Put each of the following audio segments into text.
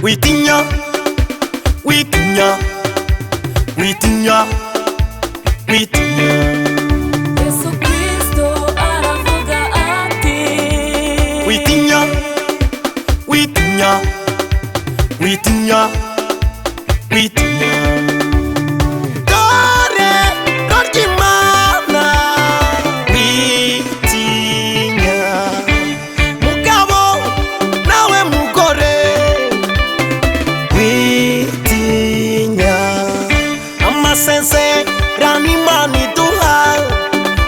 witinya, witinya, witinya, witinya. Yesu Kristo aravuga ati Witinya, witinya, witinya, witinya. Dore ry'Imana, witinya. Mugabo nawe mugore, witinya. Amasezerano Imana iduha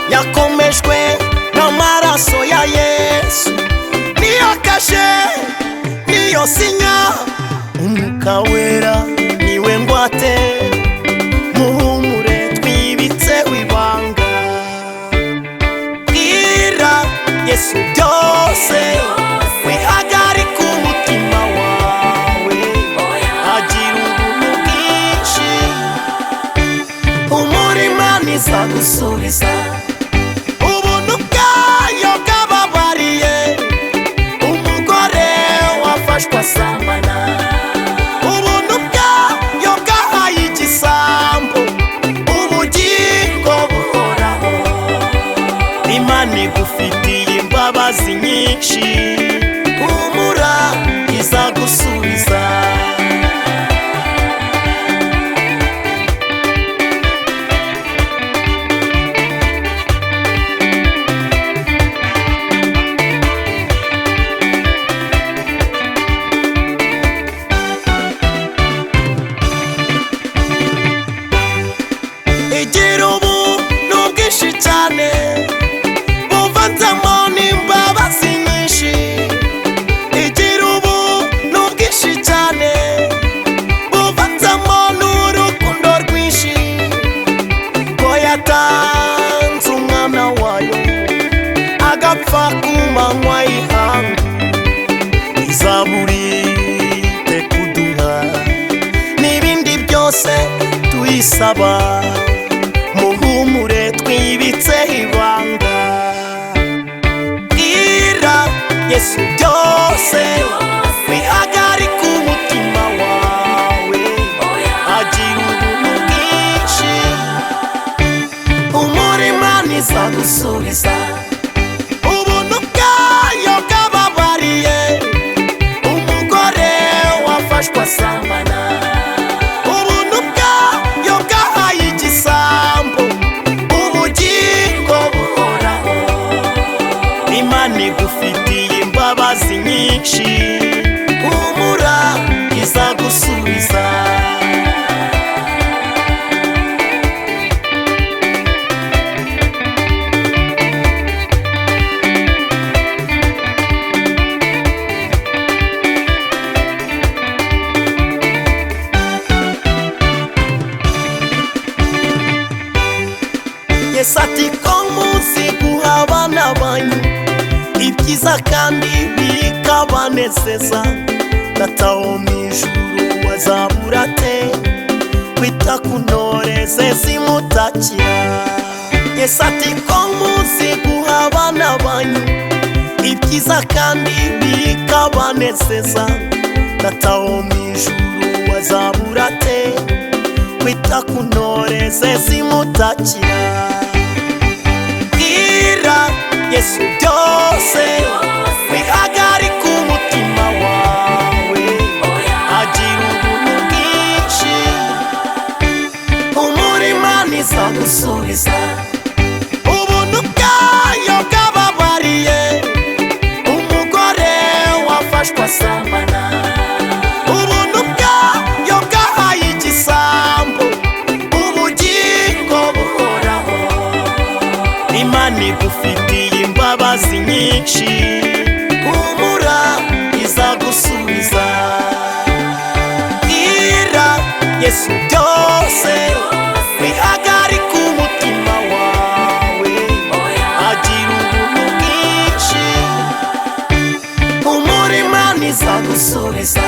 yakomejwe n'amaraso ya Yesu, niyo kashe, niyo sinya. Umwuka wera niwe ngwate, muhumure twibitse wibanga. Bwira Yesu byose, wihagarike umutima wawe, agira ubuntu bwinshi, umurima ntizagusubiza. Ubuntu bwayo bwababariye umugore wafashwe asambana, ubuntu bwayo bwahaye igisambo ubugingo buhoraho. Imana igufitiye imbabazi nyinshi, humura izagusubiza. Igira ubuntu bwinshi cyane, buvanzemo n'imbabazi nyinshi. Igira ubuntu bwinshi cyane, buvanzemo n'urukundo rwinshi. Ko yatanze umwana wayo agapfa ku manywa y'ihangu, izaburite kuduha n'ibindi byose tuyisaba. Muhumure twibitse ibanga. Bwira Yesu byose, wihagarike umutima wawe, agira ubuntu bwinshi, umurima ntizagusubiza. Ubuntu bwayo bwababariye umugore wafashwe asambana, ubuntu bwayo bwahaye igisambo ubugingo buhoraho. Imana igufitiye imbabazi nyinshi, humura izagusubiza. Yesu ati ko muzi guha abana banyu ibyiza kandi bikabanezeza, Data wo mu ijuru azabura ate kwita ku ntore ze zimutakira. Yesu ati ko muzi guha abana banyu ibyiza kandi bikabanezeza, Data wo mu ijuru azabura ate kwita ku ntore ze zimutakira. Bwira Yesu byose, wihagarike umutima wawe, agira ubuntu bwinshi, umurima ntizagusubiza. Ubuntu bwayo bwababariye umugore wafashwe asambana, ubuntu bwayo bwahaye igisambo ubugingo buhoraho. Imana igufitiye imbabazi nyinshi, humura izagusubiza. Bwira Yesu byose, wihagarike umutima wawe, agira ubuntu bwinshi, umurima ntizagusubiza.